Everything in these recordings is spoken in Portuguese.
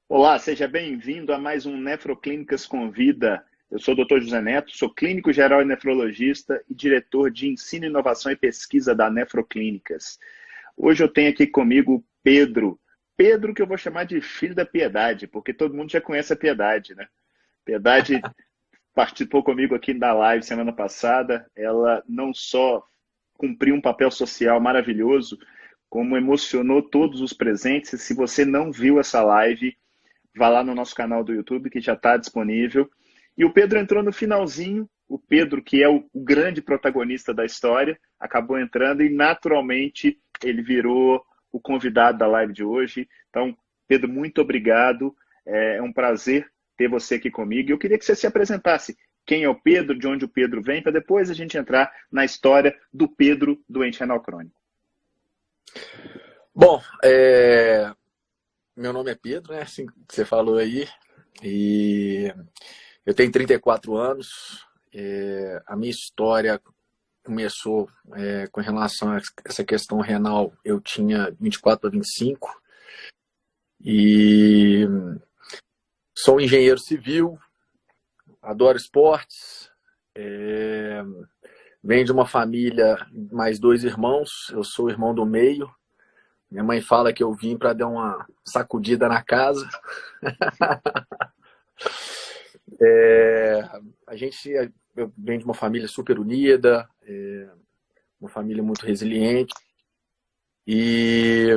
Olá, seja bem-vindo a mais um Nefroclínicas Convida. Eu sou o Dr. José Neto, sou clínico geral e nefrologista e diretor de ensino, inovação e pesquisa da Nefroclínicas. Hoje eu tenho aqui comigo o Pedro. Pedro, que eu vou chamar de filho da Piedade, porque todo mundo já conhece a Piedade, né? Piedade participou comigo aqui da live semana passada. Ela não só cumpriu um papel social maravilhoso, como emocionou todos os presentes. E se você não viu essa live, vá lá no nosso canal do YouTube, que já está disponível. E o Pedro entrou no finalzinho. O Pedro, que é o grande protagonista da história, acabou entrando e, naturalmente, ele virou o convidado da live de hoje. Então, Pedro, muito obrigado. É um prazer ter você aqui comigo. Eu queria que você se apresentasse. Quem é o Pedro, de onde o Pedro vem, para depois a gente entrar na história do Pedro doente renal crônico. Bom, meu nome é Pedro, né? Assim que você falou aí, e eu tenho 34 anos. A minha história começou com relação a essa questão renal. Eu tinha 24 para 25 e sou engenheiro civil, adoro esportes, venho de uma família, mais dois irmãos, eu sou o irmão do meio. Minha mãe fala que eu vim para dar uma sacudida na casa. A gente eu venho de uma família super unida, uma família muito resiliente. E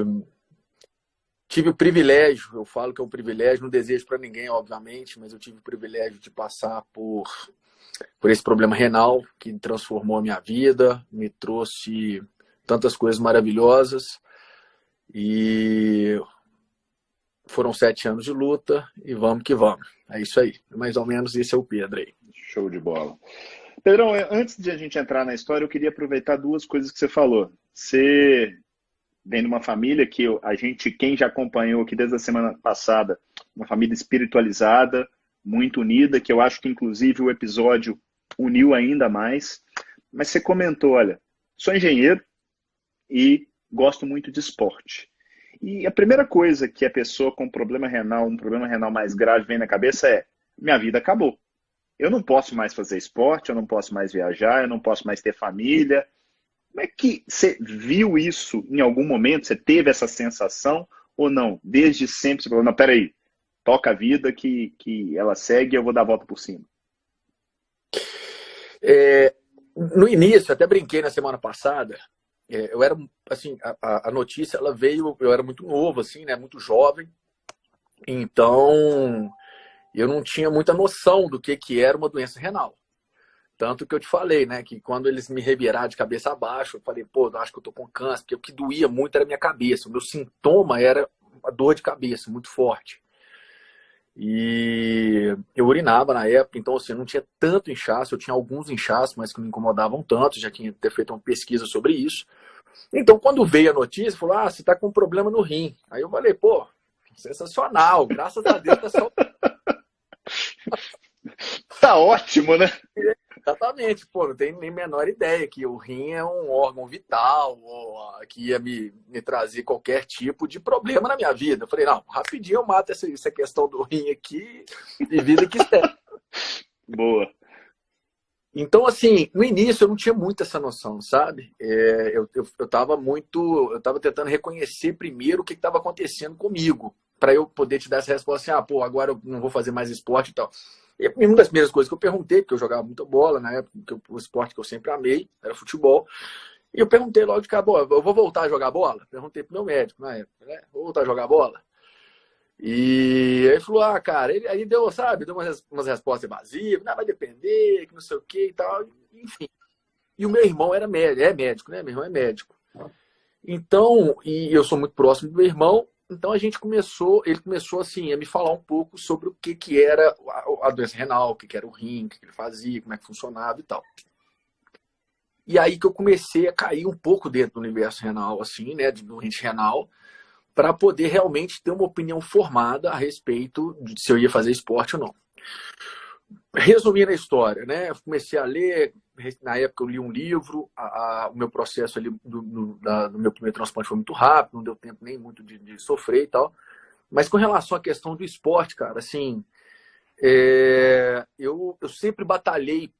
tive o privilégio, eu falo que é um privilégio, não desejo para ninguém, obviamente, mas eu tive o privilégio de passar por esse problema renal que transformou a minha vida, me trouxe tantas coisas maravilhosas. E foram 7 anos de luta e vamos que vamos. É isso aí. Mais ou menos esse é o Pedro aí. Show de bola. Pedrão, antes de a gente entrar na história, eu queria aproveitar duas coisas que você falou. Você vem de uma família que quem já acompanhou aqui desde a semana passada, uma família espiritualizada, muito unida, que eu acho que inclusive o episódio uniu ainda mais. Mas você comentou, olha, sou engenheiro e gosto muito de esporte. E a primeira coisa que a pessoa com problema renal, um problema renal mais grave, vem na cabeça é: minha vida acabou. Eu não posso mais fazer esporte, eu não posso mais viajar, eu não posso mais ter família. Como é que você viu isso em algum momento? Você teve essa sensação ou não? Desde sempre você falou, não, peraí, toca a vida que ela segue e eu vou dar a volta por cima. No início, até brinquei na semana passada, eu era, assim, a notícia, ela veio, eu era muito novo, assim, né, muito jovem, então eu não tinha muita noção do que era uma doença renal. Tanto que eu te falei, né, que quando eles me reviraram de cabeça abaixo, eu falei, pô, eu acho que eu tô com câncer, porque o que doía muito era a minha cabeça, o meu sintoma era a dor de cabeça, muito forte. E eu urinava na época, então assim, eu não tinha tanto inchaço, eu tinha alguns inchaços, mas que me incomodavam tanto, já tinha ter feito uma pesquisa sobre isso. Então, quando veio a notícia, falou, você tá com um problema no rim. Aí eu falei, pô, sensacional, graças a Deus tá só... Tá ótimo, né? Exatamente, pô, não tenho nem a menor ideia que o rim é um órgão vital, ou que ia me trazer qualquer tipo de problema na minha vida. Eu falei, não, rapidinho eu mato essa questão do rim aqui e vida que segue. Boa. Então, assim, no início eu não tinha muito essa noção, sabe? Eu tava tentando reconhecer primeiro o que estava acontecendo comigo, para eu poder te dar essa resposta assim, pô, agora eu não vou fazer mais esporte e tal. E uma das primeiras coisas que eu perguntei, porque eu jogava muita bola na época, o esporte que eu sempre amei era futebol, e eu perguntei logo de cara, eu vou voltar a jogar bola? Perguntei pro meu médico na época, né? Vou voltar a jogar bola? E aí ele falou, cara, aí deu, sabe, deu umas respostas evasivas, vai depender, que não sei o que e tal, enfim. E o meu irmão era médico, é médico, né? Meu irmão é médico. Então, e eu sou muito próximo do meu irmão, então ele começou assim a me falar um pouco sobre o que era a doença renal, o que era o rim, o que ele fazia, como é que funcionava e tal. E aí que eu comecei a cair um pouco dentro do universo renal, assim, né, do doente renal, para poder realmente ter uma opinião formada a respeito de se eu ia fazer esporte ou não. Resumindo a história, né, eu comecei a ler, na época eu li um livro, o meu processo ali do meu primeiro transplante foi muito rápido, não deu tempo nem muito de sofrer e tal. Mas com relação à questão do esporte, cara, assim, eu sempre batalhei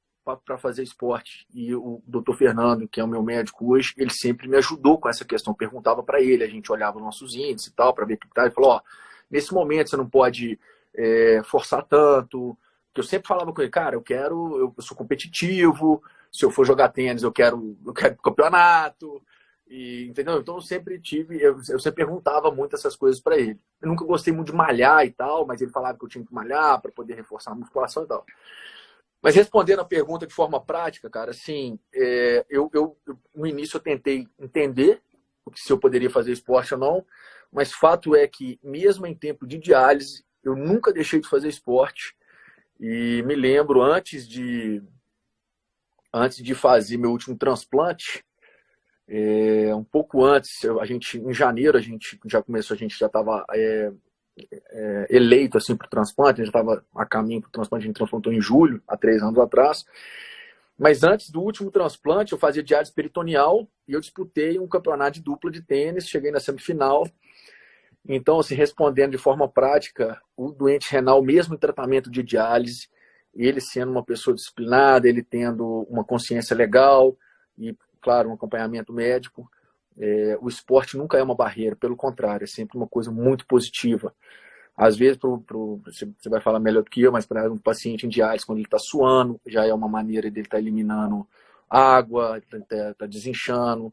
para fazer esporte. E o doutor Fernando, que é o meu médico hoje, ele sempre me ajudou com essa questão. Eu perguntava para ele, a gente olhava os nossos índices e tal, para ver o que tá. Ele falou, ó, nesse momento você não pode forçar tanto. Que eu sempre falava com ele, cara, eu sou competitivo, se eu for jogar tênis, eu quero campeonato. E, entendeu? Então eu sempre perguntava muito essas coisas para ele. Eu nunca gostei muito de malhar e tal, mas ele falava que eu tinha que malhar para poder reforçar a musculação e tal. Mas respondendo a pergunta de forma prática, cara, assim, no início eu tentei entender se eu poderia fazer esporte ou não, mas fato é que, mesmo em tempo de diálise, eu nunca deixei de fazer esporte. E me lembro, antes de fazer meu último transplante, um pouco antes, em janeiro, a gente já estava eleito assim, para o transplante, a gente estava a caminho para o transplante, a gente transplantou em julho, há 3 anos atrás. Mas antes do último transplante, eu fazia diálise peritoneal e eu disputei um campeonato de dupla de tênis, cheguei na semifinal. Então, assim, respondendo de forma prática, o doente renal, mesmo em tratamento de diálise, ele sendo uma pessoa disciplinada, ele tendo uma consciência legal e, claro, um acompanhamento médico, o esporte nunca é uma barreira, pelo contrário, é sempre uma coisa muito positiva. Às vezes, você vai falar melhor do que eu, mas para um paciente em diálise, quando ele está suando, já é uma maneira dele estar eliminando água, está desinchando.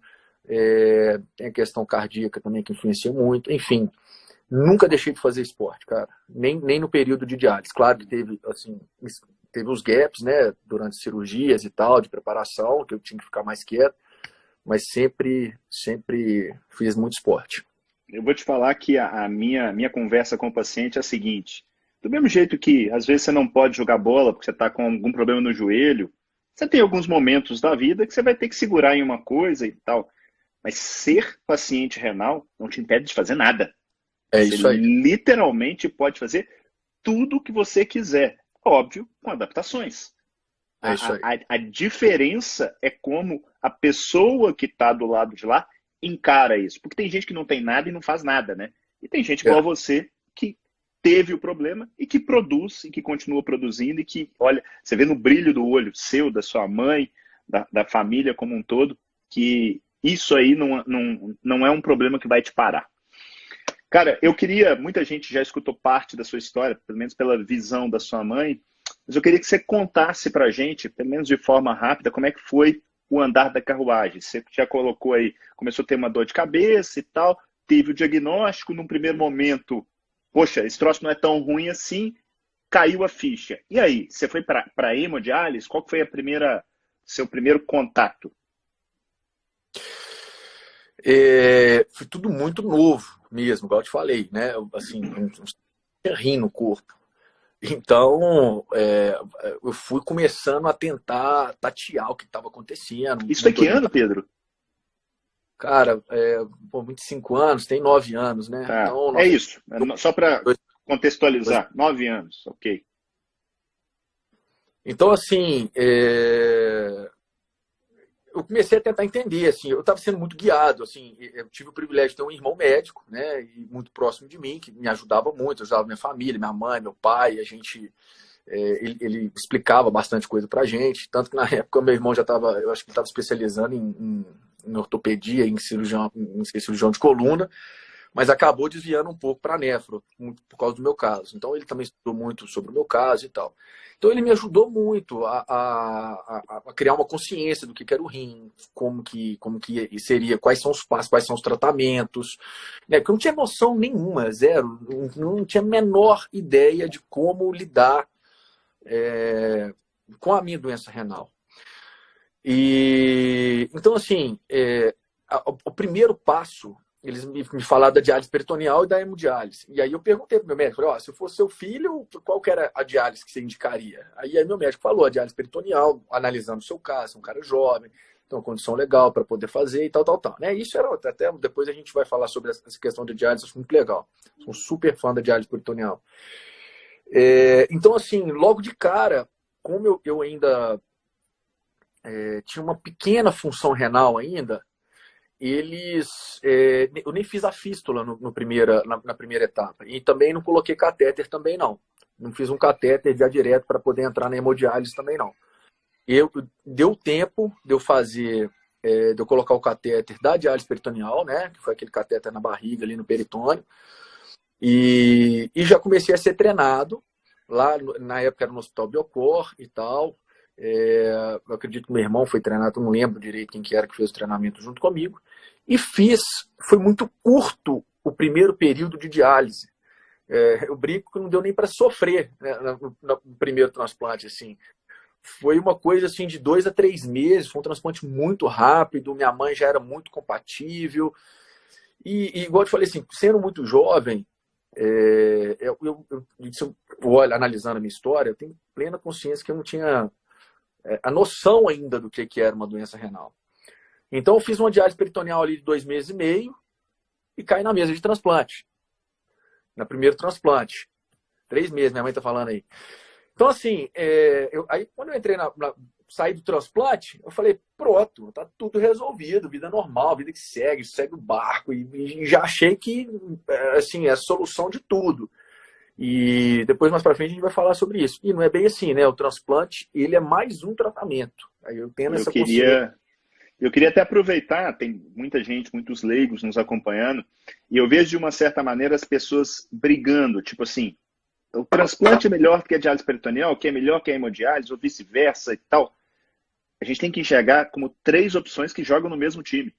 Tem a questão cardíaca também que influencia muito. Enfim, nunca deixei de fazer esporte, cara. Nem no período de diálise. Claro que teve os gaps, né, durante cirurgias e tal, de preparação, que eu tinha que ficar mais quieto, mas sempre fiz muito esporte. Eu vou te falar que a minha conversa com o paciente é a seguinte: do mesmo jeito que às vezes você não pode jogar bola porque você está com algum problema no joelho, você tem alguns momentos da vida que você vai ter que segurar em uma coisa e tal. Mas ser paciente renal não te impede de fazer nada. Isso aí. Você literalmente pode fazer tudo o que você quiser. Óbvio, com adaptações. Isso aí. A diferença é como a pessoa que está do lado de lá encara isso. Porque tem gente que não tem nada e não faz nada, né? E tem gente igual a você que teve o problema e que produz e que continua produzindo e que, olha, você vê no brilho do olho seu, da sua mãe, da família como um todo, que isso aí não é um problema que vai te parar. Cara, muita gente já escutou parte da sua história, pelo menos pela visão da sua mãe, mas eu queria que você contasse pra gente, pelo menos de forma rápida, como é que foi o andar da carruagem. Você já colocou aí, começou a ter uma dor de cabeça e tal, teve o diagnóstico, num primeiro momento, poxa, esse troço não é tão ruim assim, caiu a ficha. E aí, você foi para hemodiálise? Qual foi seu primeiro contato? Foi tudo muito novo mesmo, igual eu te falei, né? Assim, um terreno no corpo. Então, eu fui começando a tentar tatear o que estava acontecendo. Isso é que ano, Pedro? Cara, 25 anos, tem 9 anos, né? Tá. Então, é isso, só para contextualizar, 9 anos, ok. Então, assim, eu comecei a tentar entender, assim, eu estava sendo muito guiado, assim, eu tive o privilégio de ter um irmão médico, né, e muito próximo de mim, que me ajudava muito, ajudava minha família, minha mãe, meu pai, ele explicava bastante coisa pra gente, tanto que na época meu irmão já estava, eu acho que estava especializando em ortopedia, em cirurgião de coluna, mas acabou desviando um pouco para nefro, por causa do meu caso. Então ele também estudou muito sobre o meu caso e tal. Então ele me ajudou muito a criar uma consciência do que era o rim, como que seria, quais são os passos, quais são os tratamentos. Né? Porque eu não tinha noção nenhuma, zero, não tinha a menor ideia de como lidar com a minha doença renal. E então, assim, o primeiro passo, eles me falaram da diálise peritoneal e da hemodiálise. E aí eu perguntei pro meu médico, falei, se eu fosse seu filho, qual que era a diálise que você indicaria? Aí meu médico falou, a diálise peritoneal, analisando o seu caso, um cara jovem, tem uma condição legal para poder fazer e tal. Né? Isso era, até depois a gente vai falar sobre essa questão de diálise, acho muito legal. Sou um super fã da diálise peritoneal. Então, assim, logo de cara, como eu ainda tinha uma pequena função renal ainda, eu nem fiz a fístula na primeira etapa. E também não coloquei catéter também, não. Não fiz um catéter já direto para poder entrar na hemodiálise também, não. Deu tempo de eu fazer, de eu colocar o catéter da diálise peritoneal, né? Que foi aquele catéter na barriga, ali no peritônio. E já comecei a ser treinado. Lá, na época, era no Hospital Biocor e tal. Eu acredito que meu irmão foi treinado, não lembro direito quem que era que fez o treinamento junto comigo. E foi muito curto o primeiro período de diálise. Eu brinco que não deu nem para sofrer, né, no primeiro transplante, assim. Foi uma coisa assim de 2 a 3 meses, foi um transplante muito rápido, minha mãe já era muito compatível. E igual eu te falei, assim, sendo muito jovem, se eu olho, analisando a minha história, eu tenho plena consciência que eu não tinha a noção ainda do que era uma doença renal. Então eu fiz uma diálise peritoneal ali de 2 meses e meio e caí na mesa de transplante. No primeiro transplante. 3 meses, minha mãe tá falando aí. Então, assim, aí quando eu entrei saí do transplante, eu falei, pronto, tá tudo resolvido, vida normal, vida que segue o barco, e já achei que, assim, é a solução de tudo. E depois, mais pra frente, a gente vai falar sobre isso. E não é bem assim, né? O transplante, ele é mais um tratamento. Aí eu tenho essa consciência. Eu queria até aproveitar, tem muita gente, muitos leigos nos acompanhando, e eu vejo de uma certa maneira as pessoas brigando, tipo assim, o transplante é melhor que a diálise peritoneal, que é melhor que a hemodiálise, ou vice-versa e tal. A gente tem que enxergar como 3 opções que jogam no mesmo time.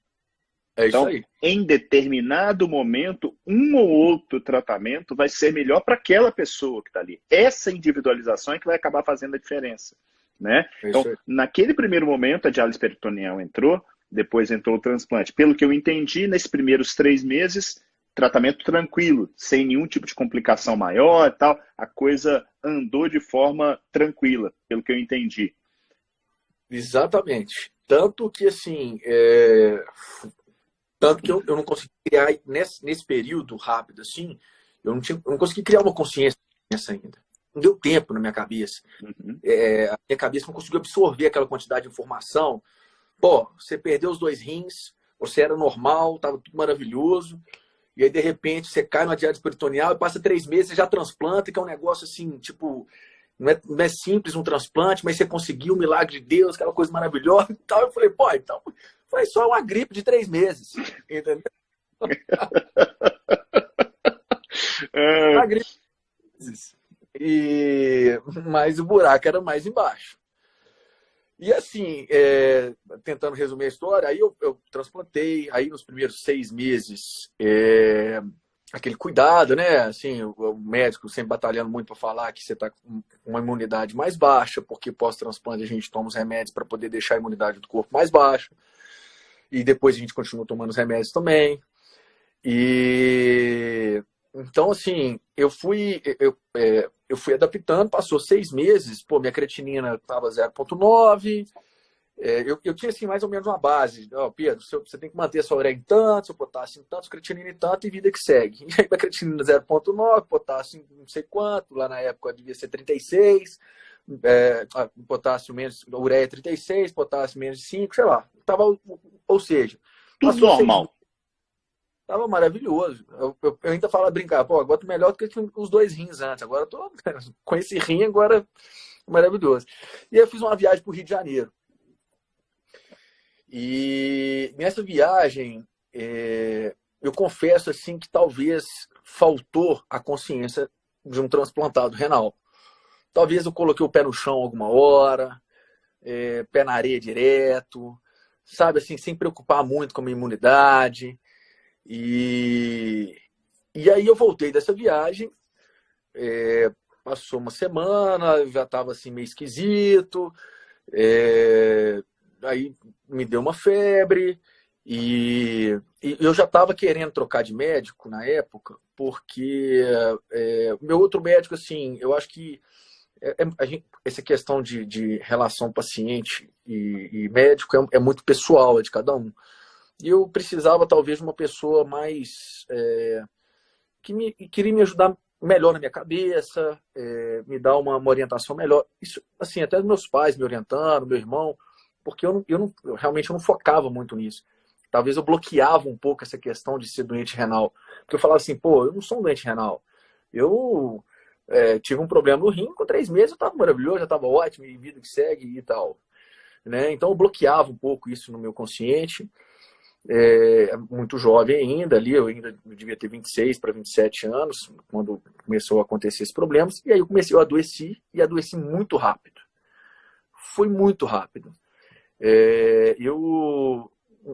Então, isso aí. Em determinado momento, um ou outro tratamento vai ser melhor para aquela pessoa que está ali. Essa individualização é que vai acabar fazendo a diferença. Né? Então, naquele primeiro momento, a diálise peritoneal entrou, depois entrou o transplante. Pelo que eu entendi, nesses primeiros 3 meses, tratamento tranquilo, sem nenhum tipo de complicação maior e tal, a coisa andou de forma tranquila, pelo que eu entendi. Exatamente. Tanto que, assim, eu não consegui criar, nesse período rápido, assim, eu não consegui criar uma consciência ainda. Não deu tempo na minha cabeça. Uhum. A minha cabeça não conseguiu absorver aquela quantidade de informação. Pô, você perdeu os 2 rins, você era normal, estava tudo maravilhoso, e aí, de repente, você cai na diálise peritoneal e passa 3 meses, você já transplanta, que é um negócio assim, tipo, não é simples um transplante, mas você conseguiu o milagre de Deus, aquela coisa maravilhosa e tal. Eu falei, pô, então foi só uma gripe de 3 meses, entendeu? Uma gripe de 3 meses. Mas o buraco era mais embaixo. E assim, tentando resumir a história, aí eu transplantei, aí nos primeiros 6 meses, aquele cuidado, né? Assim, o médico sempre batalhando muito para falar que você está com uma imunidade mais baixa, porque pós-transplante a gente toma os remédios para poder deixar a imunidade do corpo mais baixa. E depois a gente continua tomando os remédios também. Então, assim, eu fui adaptando, passou 6 meses, pô, minha creatinina estava 0,9. Eu tinha, assim, mais ou menos uma base. Pedro, você tem que manter a sua ureia em tanto, seu potássio em tanto, sua creatinina em tanto, e vida que segue. E aí, minha creatinina 0,9, potássio em não sei quanto, lá na época devia ser 36, potássio menos, ureia 36, potássio menos de 5, sei lá. Ou seja, tudo normal. Tava maravilhoso. Eu ainda falo a brincar, pô, agora tô melhor do que os 2 rins antes. Agora eu tô com esse rim, agora maravilhoso. E aí eu fiz uma viagem pro Rio de Janeiro. E nessa viagem, eu confesso assim que talvez faltou a consciência de um transplantado renal. Talvez eu coloquei o pé no chão alguma hora, pé na areia direto, sabe, assim, sem preocupar muito com a minha imunidade. E aí eu voltei dessa viagem, passou uma semana, eu já estava assim meio esquisito, aí me deu uma febre e eu já estava querendo trocar de médico na época, porque o meu outro médico, assim, eu acho que essa questão de relação paciente e médico é muito pessoal, é de cada um. E eu precisava, talvez, de uma pessoa mais... que queria me ajudar melhor na minha cabeça, me dar uma orientação melhor. Isso, assim, até meus pais me orientando, meu irmão, porque eu realmente não focava muito nisso. talvez eu bloqueava um pouco essa questão de ser doente renal. Porque eu falava assim, pô, eu não sou um doente renal. Eu tive um problema no rim, com 3 meses eu estava maravilhoso, já estava ótimo, e vida que segue e tal. Né? Então eu bloqueava um pouco isso no meu consciente. Muito jovem ainda, ali eu ainda devia ter 26 para 27 anos, quando começou a acontecer esses problemas. E aí eu adoeci muito rápido. Foi muito rápido.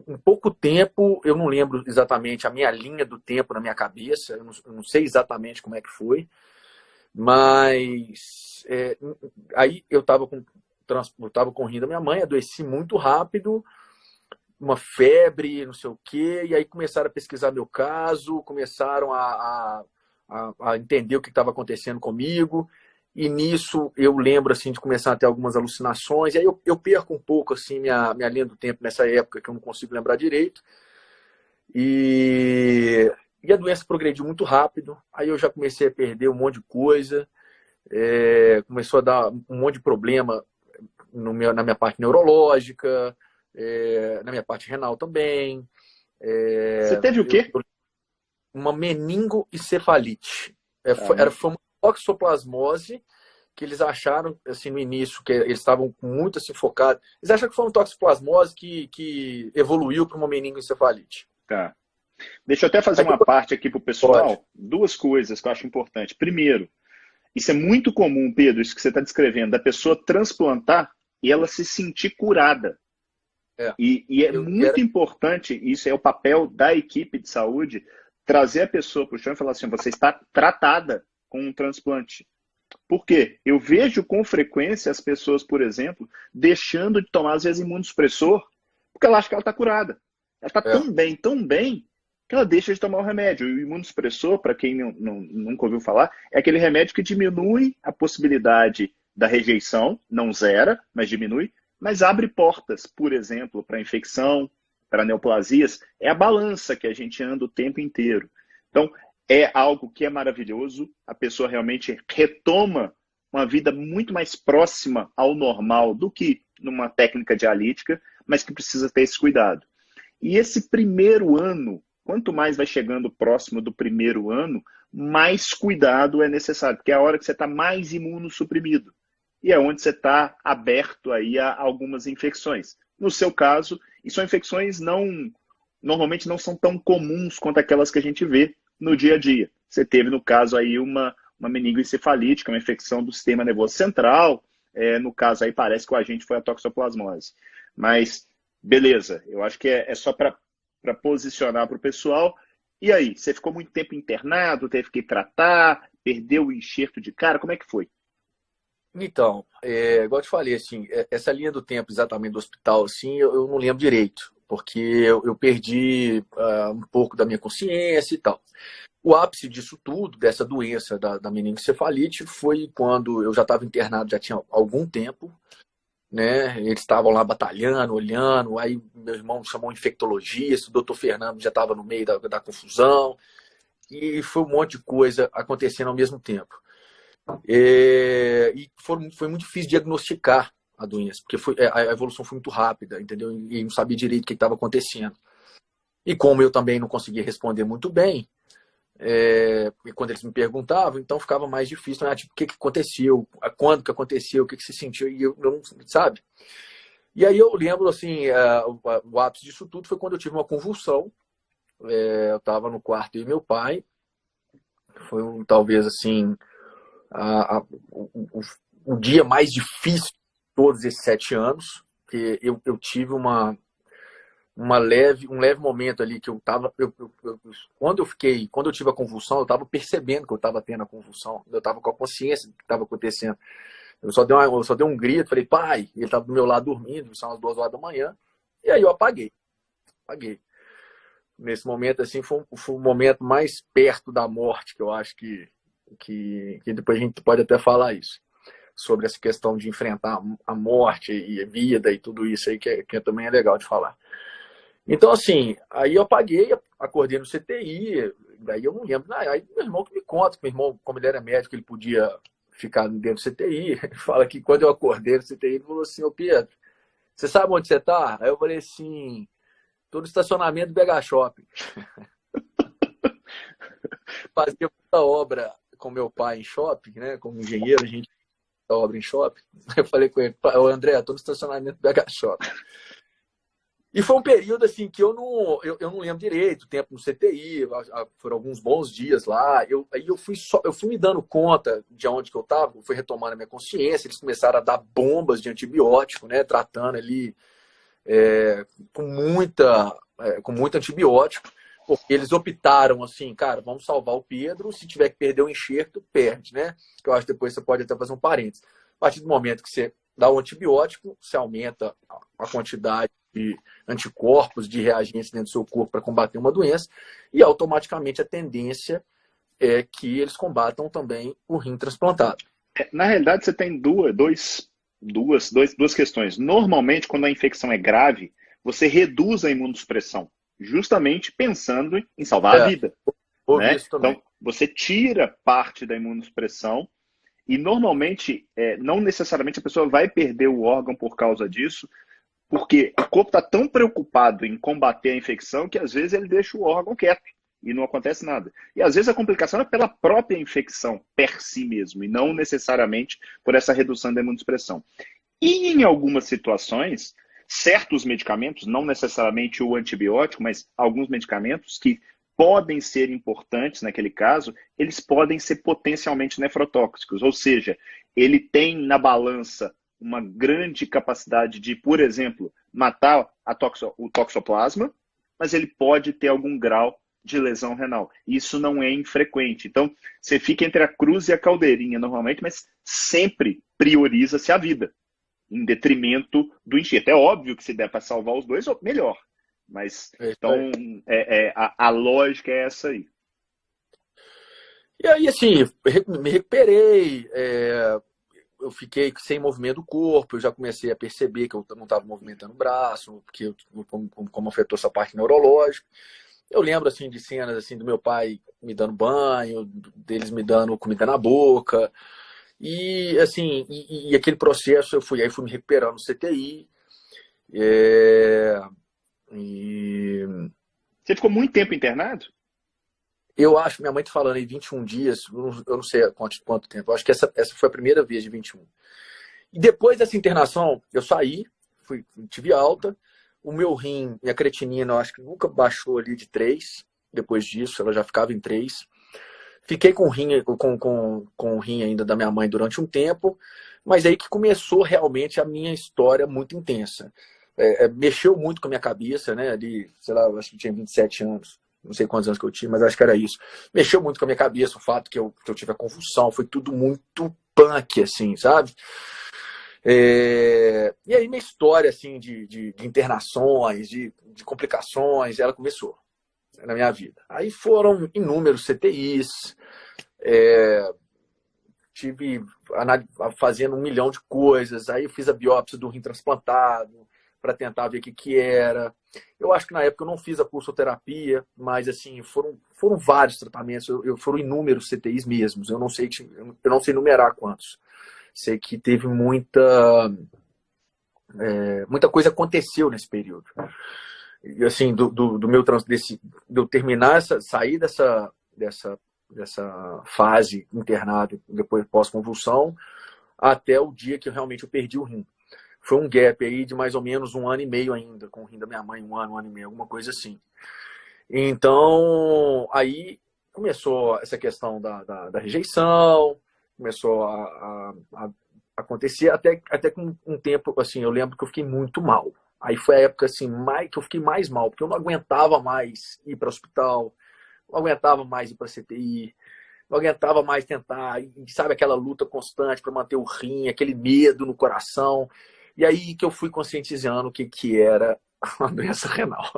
Em pouco tempo, eu não lembro exatamente a minha linha do tempo na minha cabeça, eu não sei exatamente como é que foi, mas aí eu estava com o rim da minha mãe, adoeci muito rápido, uma febre, não sei o quê, e aí começaram a pesquisar meu caso, começaram a entender o que estava acontecendo comigo. E nisso eu lembro assim de começar a ter algumas alucinações. E aí eu perco um pouco assim minha linha do tempo nessa época, que eu não consigo lembrar direito. E a doença progrediu muito rápido. Aí eu já comecei a perder um monte de coisa. Começou a dar um monte de problema na minha parte neurológica, na minha parte renal também. Você teve o quê? Uma meningoencefalite. Foi uma toxoplasmose que eles acharam, assim, no início, que eles estavam muito assim, focados. Eles acharam que foi uma toxoplasmose que evoluiu para uma meningoencefalite. Tá. Deixa eu até fazer uma parte aqui para o pessoal. Pode. 2 coisas que eu acho importante. Primeiro, isso é muito comum, Pedro, isso que você está descrevendo, da pessoa transplantar e ela se sentir curada. E é muito importante, isso é o papel da equipe de saúde, trazer a pessoa para o chão e falar assim, você está tratada com um transplante. Por quê? Eu vejo com frequência as pessoas, por exemplo, deixando de tomar, às vezes, imunossupressor, porque ela acha que ela está curada. Ela está tão bem, que ela deixa de tomar o remédio. E o imunossupressor, para quem nunca ouviu falar, é aquele remédio que diminui a possibilidade da rejeição, não zera, mas diminui, mas abre portas, por exemplo, para infecção, para neoplasias. É a balança que a gente anda o tempo inteiro. Então, é algo que é maravilhoso, a pessoa realmente retoma uma vida muito mais próxima ao normal do que numa técnica dialítica, mas que precisa ter esse cuidado. E esse primeiro ano, quanto mais vai chegando próximo do primeiro ano, mais cuidado é necessário, porque é a hora que você está mais imunossuprimido. E é onde você está aberto aí a algumas infecções. No seu caso, e são infecções normalmente não são tão comuns quanto aquelas que a gente vê no dia a dia. Você teve, no caso, aí uma meningoencefalite, que é uma infecção do sistema nervoso central. No caso aí, parece que o agente foi a toxoplasmose. Mas, beleza, eu acho que é só para posicionar para o pessoal. E aí, você ficou muito tempo internado, teve que tratar, perdeu o enxerto de cara, como é que foi? Então, igual eu te falei, assim, essa linha do tempo exatamente do hospital, assim, eu não lembro direito, porque eu perdi um pouco da minha consciência e tal. O ápice disso tudo, dessa doença da meningoencefalite, foi quando eu já estava internado, já tinha algum tempo, né? Eles estavam lá batalhando, olhando, aí meu irmão chamou um infectologista, o doutor Fernando já estava no meio da confusão, e foi um monte de coisa acontecendo ao mesmo tempo. E foi muito difícil diagnosticar a doença, porque a evolução foi muito rápida, entendeu? E não sabia direito o que estava acontecendo. E como eu também não conseguia responder muito bem, e quando eles me perguntavam, então ficava mais difícil, né? Tipo, o que aconteceu, quando que aconteceu, o que se sentiu, e eu não, sabe? E aí eu lembro, assim, o ápice disso tudo foi quando eu tive uma convulsão. Eu estava no quarto e meu pai, foi talvez assim, o dia mais difícil de todos esses 7 anos, que eu tive um leve momento ali que eu estava, quando eu tive a convulsão, eu estava percebendo que eu estava tendo a convulsão, eu estava com a consciência do que estava acontecendo. Eu só dei um grito, falei, pai, ele estava do meu lado dormindo, são as 2 horas da manhã, e aí eu apaguei. Nesse momento, assim, foi o momento mais perto da morte, que eu acho que depois a gente pode até falar isso, sobre essa questão de enfrentar a morte e a vida e tudo isso aí, que também é legal de falar. Então, assim, aí eu apaguei, acordei no CTI, daí eu não lembro. Aí meu irmão que me conta, que meu irmão, como ele era médico, ele podia ficar dentro do CTI. Ele fala que quando eu acordei no CTI, ele falou assim, ô Pedro, você sabe onde você tá? Aí eu falei assim, Tô no estacionamento do BH Shopping. Fazia muita obra com meu pai em shopping, né? Como engenheiro, a gente faz obra em shopping. Eu falei com ele, André, tô no estacionamento do BH Shopping. E foi um período assim que eu não lembro direito, o tempo no CTI, foram alguns bons dias lá. Aí eu fui me dando conta de onde que eu estava, fui retomando a minha consciência. Eles começaram a dar bombas de antibiótico, né? Tratando ali com muito antibiótico, porque eles optaram assim, cara, vamos salvar o Pedro, se tiver que perder o enxerto, perde, né? Que eu acho que depois você pode até fazer um parênteses. A partir do momento que você dá o antibiótico, você aumenta a quantidade de anticorpos, de reagentes dentro do seu corpo para combater uma doença, e automaticamente a tendência é que eles combatam também o rim transplantado. Na realidade, você tem duas questões. Normalmente, quando a infecção é grave, você reduz a imunossupressão, justamente pensando em salvar a vida. Né? Então, você tira parte da imunossupressão e, normalmente, não necessariamente a pessoa vai perder o órgão por causa disso, porque o corpo está tão preocupado em combater a infecção que, às vezes, ele deixa o órgão quieto e não acontece nada. E, às vezes, a complicação é pela própria infecção, per si mesmo, e não necessariamente por essa redução da imunossupressão. E, em algumas situações, certos medicamentos, não necessariamente o antibiótico, mas alguns medicamentos que podem ser importantes naquele caso, eles podem ser potencialmente nefrotóxicos, ou seja, ele tem na balança uma grande capacidade de, por exemplo, matar o toxoplasma, mas ele pode ter algum grau de lesão renal. Isso não é infrequente. Então, você fica entre a cruz e a caldeirinha normalmente, mas sempre prioriza-se a vida, em detrimento do enxerto. É óbvio que se der para salvar os dois, melhor. Mas, então, a lógica é essa aí. E aí, assim, me recuperei, eu fiquei sem movimento do corpo, eu já comecei a perceber que eu não estava movimentando o braço, porque como afetou essa parte neurológica. Eu lembro assim de cenas assim do meu pai me dando banho, deles me dando comida na boca. E assim, e aquele processo eu fui me recuperando no CTI. Você ficou muito tempo internado? Eu acho, minha mãe tá falando aí 21 dias, eu não sei quanto tempo. Eu acho que essa foi a primeira vez de 21. E depois dessa internação, eu saí, tive alta. O meu rim, minha creatinina, eu acho que nunca baixou ali de 3. Depois disso, ela já ficava em 3. Fiquei com o rim ainda da minha mãe durante um tempo, mas aí que começou realmente a minha história muito intensa. Mexeu muito com a minha cabeça, né? Ali, sei lá, eu acho que tinha 27 anos. Não sei quantos anos que eu tinha, mas acho que era isso. Mexeu muito com a minha cabeça o fato que eu tive a convulsão. Foi tudo muito punk, assim, sabe? E aí minha história assim, de internações, de complicações, ela começou na minha vida. Aí foram inúmeros CTIs, tive fazendo 1 milhão de coisas. Aí eu fiz a biópsia do rim transplantado para tentar ver o que era. Eu acho que na época eu não fiz a pulsoterapia, mas assim, foram vários tratamentos, foram inúmeros CTIs mesmos. Eu não sei numerar quantos. Sei que teve muita coisa aconteceu nesse período. E assim, de eu terminar sair dessa fase internado, depois pós-convulsão, até o dia que realmente eu perdi o rim. Foi um gap aí de mais ou menos 1 ano e meio ainda, com o rim da minha mãe, 1 ano e meio, alguma coisa assim. Então, aí começou essa questão da rejeição, começou a acontecer, até com um tempo, assim, eu lembro que eu fiquei muito mal. Aí foi a época, assim, que eu fiquei mais mal, porque eu não aguentava mais ir para o hospital, não aguentava mais ir para a CTI, não aguentava mais tentar, sabe, aquela luta constante para manter o rim, aquele medo no coração. E aí que eu fui conscientizando o que era uma doença renal.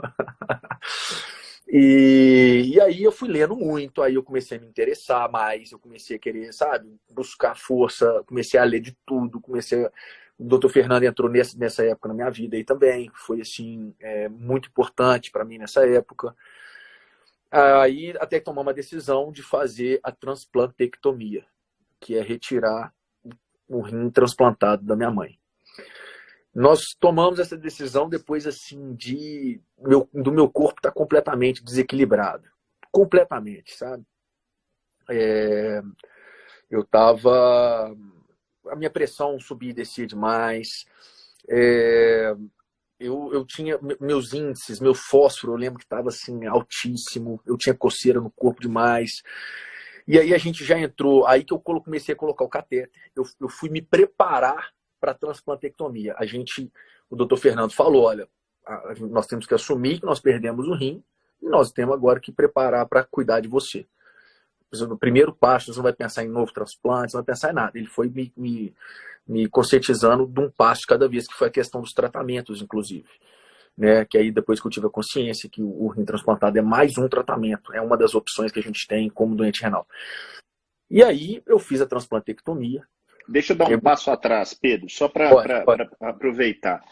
E aí eu fui lendo muito, aí eu comecei a me interessar mais, eu comecei a querer, sabe, buscar força, comecei a ler de tudo, o Dr. Fernando entrou nessa época na minha vida aí também, foi assim, muito importante para mim nessa época. Aí até que tomar uma decisão de fazer a transplantectomia, que é retirar o rim transplantado da minha mãe. Nós tomamos essa decisão depois assim do meu corpo estar completamente desequilibrado, completamente, sabe? Eu estava, a minha pressão subia e descia demais. Eu tinha meus índices, meu fósforo, eu lembro que estava assim altíssimo. Eu tinha coceira no corpo demais. E aí a gente já entrou, aí que eu comecei a colocar o catéter. Eu fui me preparar para a transplantectomia. O doutor Fernando falou, olha, nós temos que assumir que nós perdemos o rim e nós temos agora que preparar para cuidar de você. No primeiro passo, você não vai pensar em novo transplante, você não vai pensar em nada. Ele foi me conscientizando de um passo cada vez, que foi a questão dos tratamentos, inclusive. Né? Que aí depois que eu tive a consciência que o rim transplantado é mais um tratamento, é uma das opções que a gente tem como doente renal. E aí eu fiz a transplantectomia. Deixa eu dar um passo atrás, Pedro, só para aproveitar.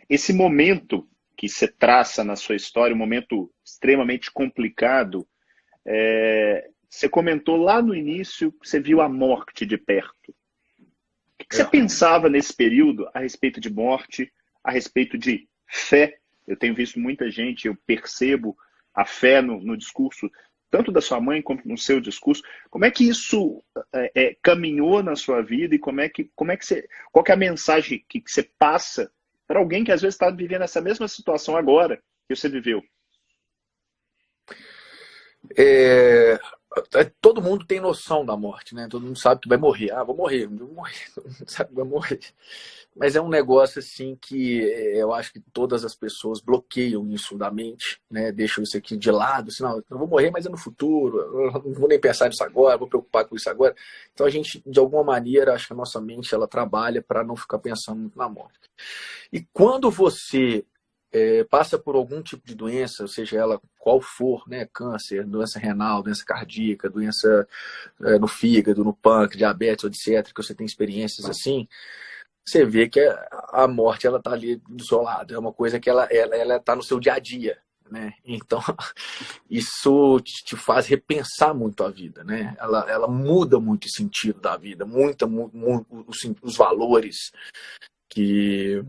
Esse momento que você traça na sua história, um momento extremamente complicado, você comentou lá no início que você viu a morte de perto. O que você pensava nesse período a respeito de morte, a respeito de fé? Eu tenho visto muita gente, eu percebo a fé no discurso, tanto da sua mãe como no seu discurso. Como é que isso caminhou na sua vida e qual que é a mensagem que você passa para alguém que às vezes está vivendo essa mesma situação agora que você viveu? Todo mundo tem noção da morte, né? Todo mundo sabe que vai morrer. Vou morrer. Todo mundo sabe que vai morrer. Mas é um negócio assim que eu acho que todas as pessoas bloqueiam isso da mente, né? Deixam isso aqui de lado, assim, não, eu vou morrer, mas é no futuro, eu não vou nem pensar nisso agora, vou preocupar com isso agora. Então a gente, de alguma maneira, acho que a nossa mente ela trabalha para não ficar pensando muito na morte. E quando você passa por algum tipo de doença, seja ela qual for, né, câncer, doença renal, doença cardíaca, doença no fígado, no pâncreas, diabetes, etc., que você tem experiências assim, você vê que a morte ela está ali do seu lado, é uma coisa que ela está no seu dia a dia, né? Então isso te faz repensar muito a vida, né? Ela muda muito o sentido da vida, os valores que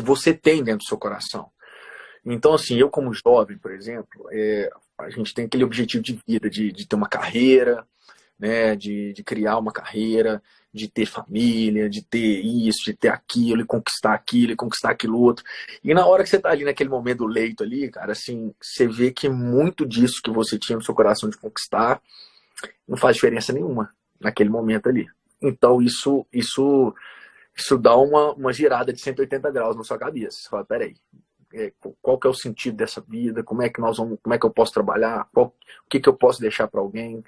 você tem dentro do seu coração. Então, assim, eu como jovem, por exemplo, a gente tem aquele objetivo de vida, de ter uma carreira, né, de criar uma carreira, de ter família, de ter isso, de ter aquilo, e conquistar aquilo outro. E na hora que você tá ali naquele momento do leito ali, cara, assim, você vê que muito disso que você tinha no seu coração de conquistar não faz diferença nenhuma naquele momento ali. Então, isso dá uma girada de 180 graus na sua cabeça. Você fala, peraí, qual que é o sentido dessa vida? Como é que eu posso trabalhar? O que eu posso deixar para alguém?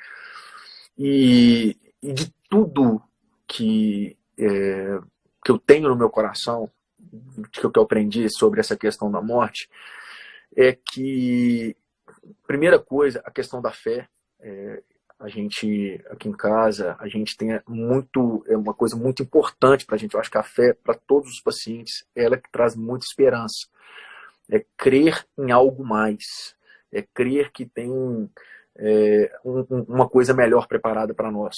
E de tudo que eu tenho no meu coração, que eu aprendi sobre essa questão da morte, é que, primeira coisa, a questão da fé. A gente, aqui em casa, a gente tem uma coisa muito importante para a gente. Eu acho que a fé, para todos os pacientes, ela que traz muita esperança. É crer em algo mais. É crer que tem uma coisa melhor preparada para nós,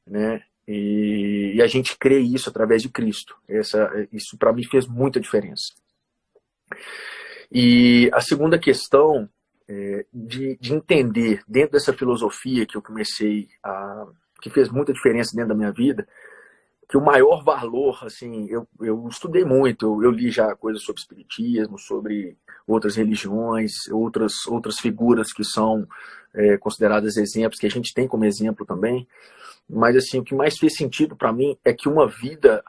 né? E a gente crê isso através de Cristo. Isso, para mim, fez muita diferença. E a segunda questão de entender, dentro dessa filosofia que eu comecei que fez muita diferença dentro da minha vida, que o maior valor, assim, eu estudei muito, eu li já coisas sobre espiritismo, sobre outras religiões, outras figuras que são consideradas exemplos, que a gente tem como exemplo também, mas assim, o que mais fez sentido para mim é que uma vida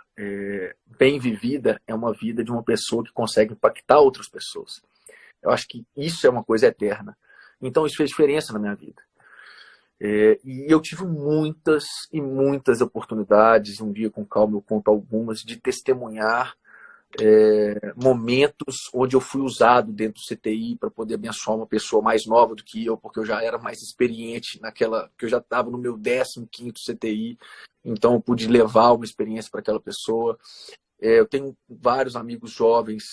bem vivida é uma vida de uma pessoa que consegue impactar outras pessoas. Eu acho que isso é uma coisa eterna. Então isso fez diferença na minha vida. E eu tive muitas e muitas oportunidades, um dia com calma eu conto algumas, de testemunhar momentos onde eu fui usado dentro do CTI para poder abençoar uma pessoa mais nova do que eu, porque eu já era mais experiente porque eu já estava no meu 15º CTI, então eu pude levar uma experiência para aquela pessoa. Eu tenho vários amigos jovens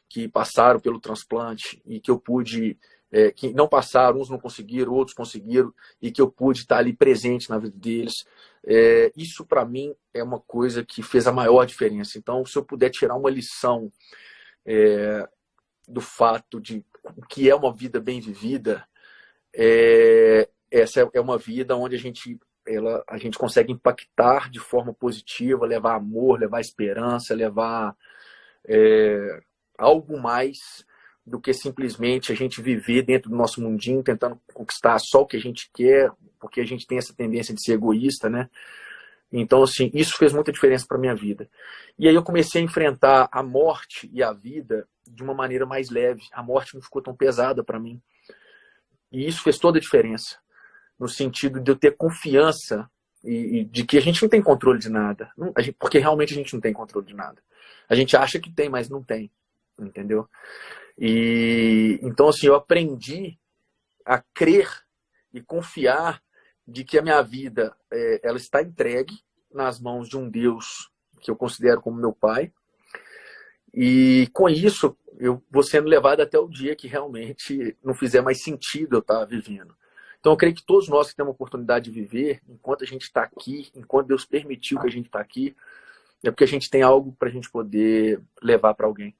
que passaram pelo transplante e que eu pude que não passaram, uns não conseguiram, outros conseguiram, e que eu pude estar ali presente na vida deles. Isso, para mim, é uma coisa que fez a maior diferença. Então, se eu puder tirar uma lição do fato de o que é uma vida bem vivida, essa é uma vida onde a gente consegue impactar de forma positiva, levar amor, levar esperança, levar algo mais do que simplesmente a gente viver dentro do nosso mundinho, tentando conquistar só o que a gente quer, porque a gente tem essa tendência de ser egoísta, né? Então, assim, isso fez muita diferença para minha vida. E aí eu comecei a enfrentar a morte e a vida de uma maneira mais leve. A morte não ficou tão pesada para mim. E isso fez toda a diferença, no sentido de eu ter confiança e de que a gente não tem controle de nada. Porque realmente a gente não tem controle de nada. A gente acha que tem, mas não tem. Entendeu? E então, assim, eu aprendi a crer e confiar de que a minha vida ela está entregue nas mãos de um Deus que eu considero como meu pai. E com isso, eu vou sendo levado até o dia que realmente não fizer mais sentido eu estar vivendo. Então, eu creio que todos nós que temos a oportunidade de viver, enquanto a gente está aqui, enquanto Deus permitiu que a gente está aqui, é porque a gente tem algo para a gente poder levar para alguém.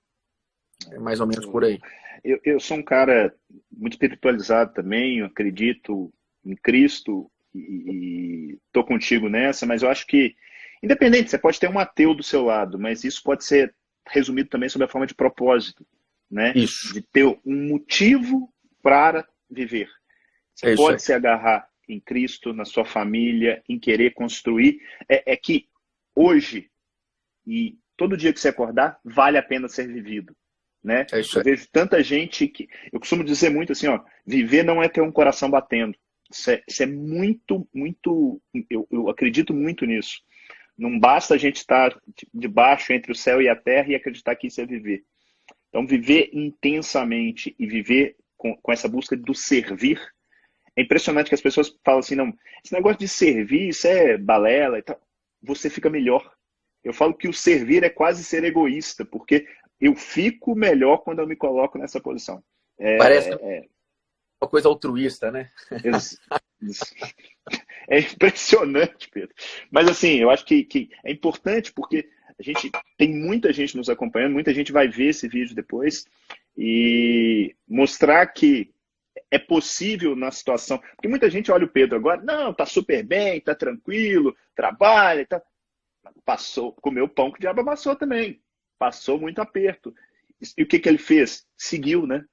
É mais ou menos por aí. Eu sou um cara muito espiritualizado também, eu acredito em Cristo e estou contigo nessa, mas eu acho que, independente, você pode ter um ateu do seu lado, mas isso pode ser resumido também sob a forma de propósito, né? Isso. De ter um motivo para viver. Você pode se agarrar em Cristo, na sua família, em querer construir. É que hoje e todo dia que você acordar, vale a pena ser vivido. Né? Eu vejo tanta gente que... Eu costumo dizer muito assim, ó, viver não é ter um coração batendo. Isso é muito, muito... Eu acredito muito nisso. Não basta a gente estar debaixo entre o céu e a terra e acreditar que isso é viver. Então, viver intensamente e viver com essa busca do servir. É impressionante que as pessoas falam assim, não, esse negócio de servir, isso é balela e tal. Você fica melhor. Eu falo que o servir é quase ser egoísta, porque eu fico melhor quando eu me coloco nessa posição. Parece uma coisa altruísta, né? É impressionante, Pedro. Mas assim, eu acho que é importante porque tem muita gente nos acompanhando, muita gente vai ver esse vídeo depois e mostrar que é possível na situação. Porque muita gente olha o Pedro agora, não, tá super bem, tá tranquilo, trabalha, tá... Passou, comeu pão que o diabo amassou também. Passou muito aperto. E o que ele fez? Seguiu, né?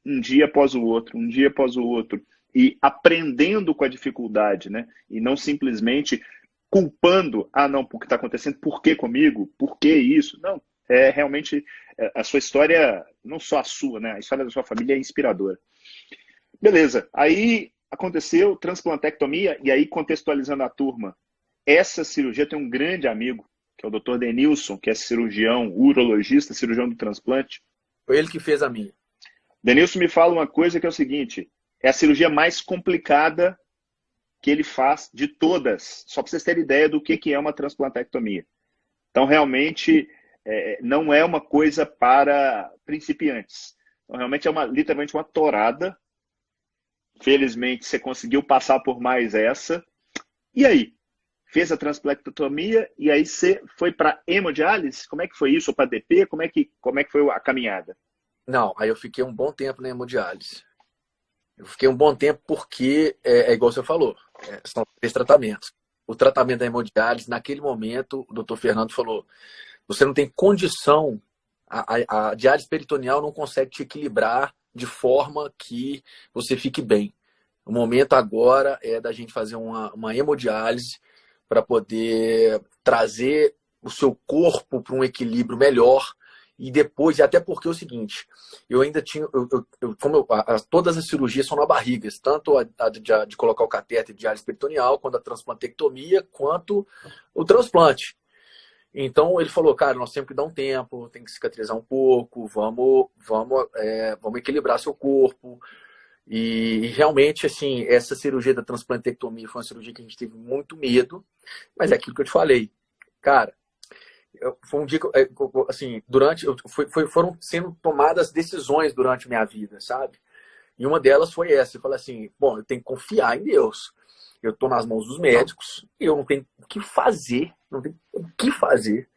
Um dia após o outro, um dia após o outro. E aprendendo com a dificuldade, né? E não simplesmente culpando, não, porque está acontecendo, por que comigo? Por que isso? Não, realmente a sua história, não só a sua, né? A história da sua família é inspiradora. Beleza, aí aconteceu transplantectomia, e aí contextualizando a turma, essa cirurgia tem um grande amigo, que é o Dr. Denilson, que é cirurgião, urologista, cirurgião do transplante. Foi ele que fez a minha. Denilson me fala uma coisa que é o seguinte, é a cirurgia mais complicada que ele faz de todas, só para vocês terem ideia do que é uma transplantectomia. Então, realmente, não é uma coisa para principiantes. Então, realmente, literalmente uma torada. Felizmente, você conseguiu passar por mais essa. E aí? Fez a transplantectomia e aí você foi para hemodiálise? Como é que foi isso? Ou para DP? Como é que foi a caminhada? Não, aí eu fiquei um bom tempo na hemodiálise. Eu fiquei um bom tempo porque, igual você falou, são 3 tratamentos. O tratamento da hemodiálise, naquele momento, o doutor Fernando falou, você não tem condição, a diálise peritoneal não consegue te equilibrar de forma que você fique bem. O momento agora é da gente fazer uma hemodiálise para poder trazer o seu corpo para um equilíbrio melhor. E depois, até porque é o seguinte, eu ainda tinha, todas as cirurgias são na barriga, tanto a de colocar o catéter de diálise peritoneal, quanto a transplantectomia, quanto o transplante. Então ele falou, cara, nós temos que dar um tempo, tem que cicatrizar um pouco, vamos equilibrar seu corpo. E realmente, assim, essa cirurgia da transplantectomia foi uma cirurgia que a gente teve muito medo, mas é aquilo que eu te falei. Cara, foi um dia que, assim, foram sendo tomadas decisões durante a minha vida, sabe? E uma delas foi essa. Eu falei assim, bom, eu tenho que confiar em Deus. Eu estou nas mãos dos médicos e eu não tenho o que fazer. Não tenho o que fazer.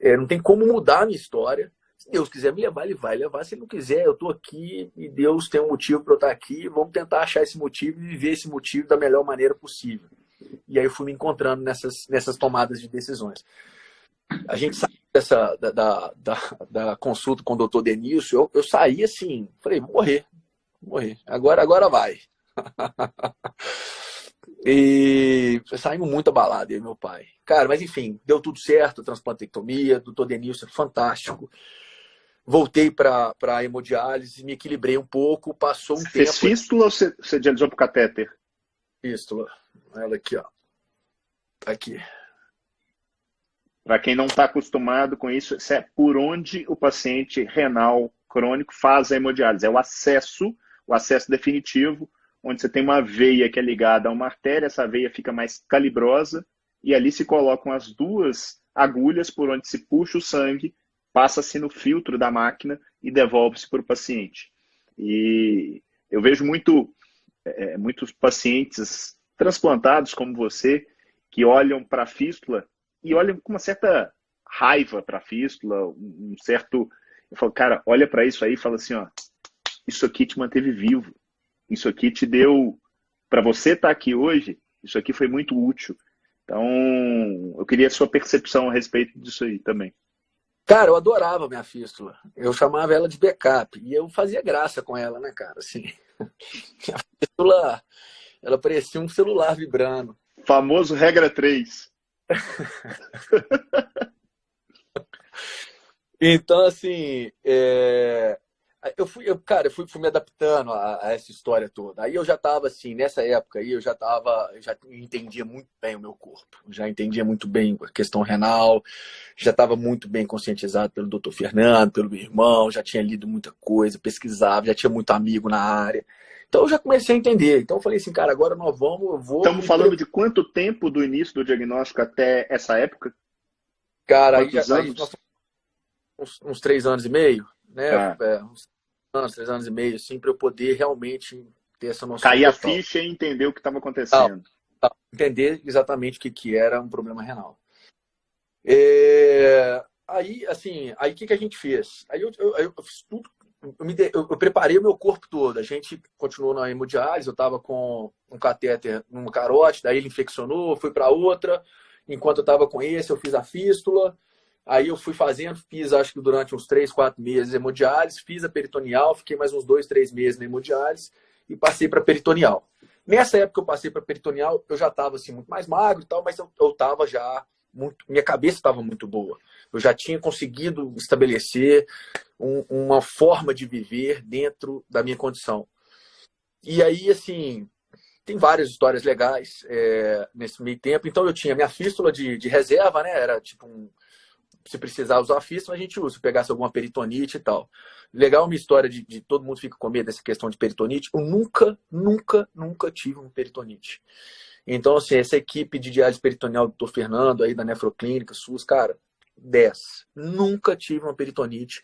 Não tem como mudar a minha história. Se Deus quiser me levar, ele vai levar. Se ele não quiser, eu estou aqui e Deus tem um motivo para eu estar aqui. Vamos tentar achar esse motivo e viver esse motivo da melhor maneira possível. E aí eu fui me encontrando nessas tomadas de decisões. A gente saiu da consulta com o doutor Denilson, eu saí assim, falei, vou morrer. Agora vai. E saímos muito abalados, eu e meu pai. Cara, mas enfim, deu tudo certo, transplantectomia, doutor Denilson, fantástico. Voltei para a hemodiálise, me equilibrei um pouco, passou um tempo. Fez fístula ou você dialisou por catéter? Fístula. Ela aqui, ó. Aqui. Para quem não está acostumado com isso, é por onde o paciente renal crônico faz a hemodiálise. É o acesso definitivo, onde você tem uma veia que é ligada a uma artéria, essa veia fica mais calibrosa, e ali se colocam as duas agulhas por onde se puxa o sangue, passa-se no filtro da máquina e devolve-se para o paciente. E eu vejo muitos pacientes transplantados como você, que olham para a fístula e olham com uma certa raiva para a fístula, um certo... Eu falo, cara, olha para isso aí e fala assim, ó, isso aqui te manteve vivo, isso aqui te deu... Para você estar aqui hoje, isso aqui foi muito útil. Então, eu queria a sua percepção a respeito disso aí também. Cara, eu adorava minha fístula. Eu chamava ela de backup. E eu fazia graça com ela, né, cara? Assim, minha fístula, ela parecia um celular vibrando. Famoso regra 3. Então, assim, eu fui me adaptando a essa história toda. Aí eu já estava assim, nessa época aí, eu já entendia muito bem o meu corpo. Já entendia muito bem a questão renal, já estava muito bem conscientizado pelo doutor Fernando, pelo meu irmão, já tinha lido muita coisa, pesquisava, já tinha muito amigo na área. Então eu já comecei a entender. Então eu falei assim, cara, agora eu vou... Estamos falando de quanto tempo do início do diagnóstico até essa época? Cara, aí uns 3 anos e meio, né? Uns 3 anos e meio, assim, para eu poder realmente ter essa noção. Cair a ficha e entender o que estava acontecendo. Entender exatamente o que era um problema renal. Aí, assim, o que a gente fez? Aí eu fiz tudo. Eu preparei o meu corpo todo. A gente continuou na hemodiálise, eu estava com um catéter numa carótida, daí ele infeccionou, fui para outra. Enquanto eu estava com esse, eu fiz a fístula. Aí eu fui fazendo, fiz acho que durante uns 3, 4 meses hemodiálise, fiz a peritoneal, fiquei mais uns 2, 3 meses na hemodiálise e passei para peritoneal. Nessa época que eu passei para peritoneal, eu já estava assim, muito mais magro e tal, mas eu estava já minha cabeça estava muito boa. Eu já tinha conseguido estabelecer uma forma de viver dentro da minha condição. E aí, assim, tem várias histórias legais nesse meio tempo. Então, eu tinha minha fístula de reserva, né? Era tipo se precisar usar a fístula, a gente usa. Se pegasse alguma peritonite e tal. Legal uma história de todo mundo fica com medo dessa questão de peritonite. Eu nunca tive uma peritonite. Então, assim, essa equipe de diálise peritoneal do Dr. Fernando, aí da Nefroclínica, SUS, cara, 10. Nunca tive uma peritonite.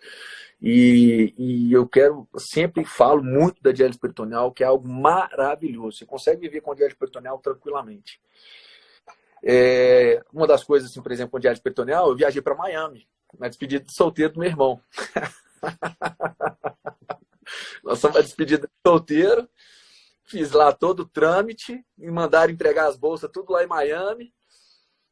E eu sempre falo muito da diálise peritoneal, que é algo maravilhoso. Você consegue viver com a diálise peritoneal tranquilamente. Uma das coisas, assim, por exemplo, com a diálise peritoneal, eu viajei para Miami, na despedida de solteiro do meu irmão. Nós somos a despedida de solteiro. Fiz lá todo o trâmite, me mandaram entregar as bolsas tudo lá em Miami.